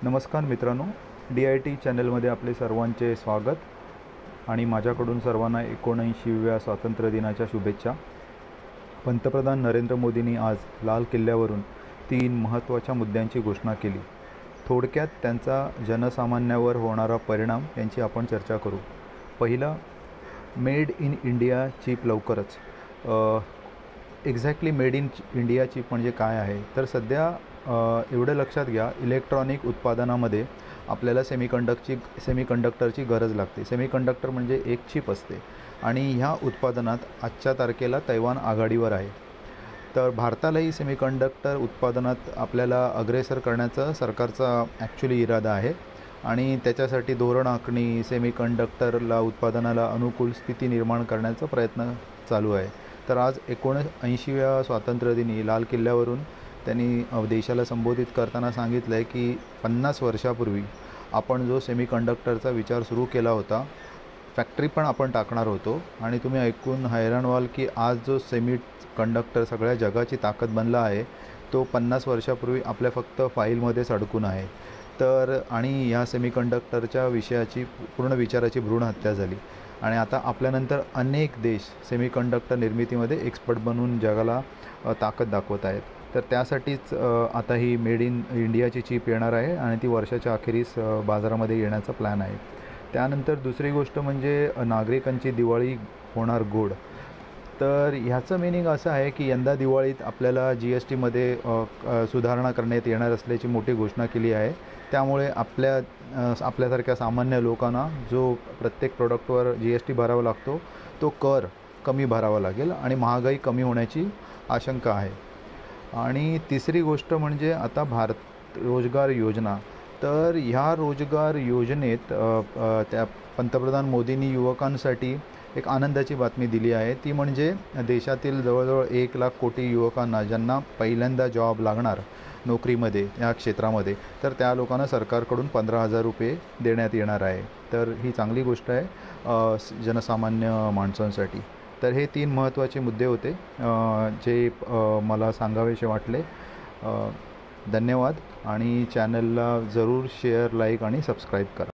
नमस्कार मित्रांनो, DIT चॅनलमध्ये आपले सर्वांचे स्वागत आणि माझ्याकडून सर्वांना 79व्या स्वातंत्र्य दिनाच्या शुभेच्छा। पंतप्रधान नरेंद्र मोदींनी आज लाल किल्ल्यावरून 3 महत्त्वाच्या मुद्द्यांची घोषणा केली। थोडक्यात त्यांचा जनसामान्यावर होणारा परिणाम यांची आपण चर्चा करू। पहिला, मेड इन इंडिया चिप लवकरच। Exactly made in India chip म्हणजे काय आहे, तर सध्या एवढं लक्षात घ्या, इलेक्ट्रॉनिक उत्पादनामध्ये आपल्याला सेमीकंडक्टरची गरज लागते। सेमीकंडक्टर म्हणजे एक चिप असते आणि ह्या उत्पादनात आजच्या तारखेला तैवान आघाडीवर आहे। तर भारतालाही सेमीकंडक्टर उत्पादनात आपल्याला अग्रेसर करण्याचा सरकारचा ॲक्च्युली इरादा आहे आणि त्याच्यासाठी धोरण आखणी, सेमीकंडक्टरला उत्पादनाला अनुकूल स्थिती निर्माण करण्याचा प्रयत्न चालू आहे। तर आज 79व्या स्वातंत्र्यदिनी लाल किल्ल्यावरून त्यांनी देशाला संबोधित करताना सांगितलं आहे की 50 वर्षापूर्वी आपण जो सेमीकंडक्टरचा विचार सुरू केला होता, फॅक्टरी पण आपण टाकणार होतो आणि तुम्ही ऐकून हैराण व्हाल की आज जो सेमीकंडक्टर सगळ्या जगाची ताकद बनला आहे, तो 50 वर्षापूर्वी आपल्या फक्त फाईलमध्येच अडकून आहे। तर आणि ह्या सेमीकंडक्टरच्या विषयाची पूर्ण विचाराची भ्रूण हत्या झाली आणि आता आपल्यानंतर अनेक देश सेमीकंडक्टर निर्मितीमध्ये एक्सपर्ट बनून जगाला ताकद दाखवत आहेत। तर त्यासाठीच आता ही मेड इन इंडियाची चिप येणार आहे आणि ती वर्षाच्या अखेरीस बाजारामध्ये येण्याचा प्लॅन आहे। त्यानंतर दुसरी गोष्ट म्हणजे नागरिकांची दिवाळी होणार गोड। तर ह्याचं मीनिंग असं आहे की यंदा दिवाळीत आपल्याला GSTमध्ये सुधारणा करण्यात येणार असल्याची मोठी घोषणा केली आहे। त्यामुळे आपल्यासारख्या सामान्य लोकांना जो प्रत्येक प्रोडक्टवर GST भरावा लागतो, तो कर कमी भरावा लागेल आणि महागाई कमी होण्याची आशंका आहे। आणि तिसरी गोष्ट म्हणजे आता भारत रोजगार योजना। तर ह्या रोजगार योजनेत त्या पंतप्रधान मोदींनी युवकांसाठी एक आनंदाची बातमी दिली आहे। ती म्हणजे देशातील जवळजवळ 1 लाख कोटी युवकांना ज्यांना पहिल्यांदा जॉब लागणार नोकरीमध्ये या क्षेत्रामध्ये, तर त्या लोकांना सरकारकडून 15,000 रुपये देण्यात येणार आहे। तर ही चांगली गोष्ट आहे जनसामान्य माणसांसाठी। तर हे 3 महत्त्वाचे मुद्दे होते जे मला सांगावेसे वाटले। धन्यवाद आणि चॅनलला जरूर शेअर, लाईक आणि सबस्क्राईब करा।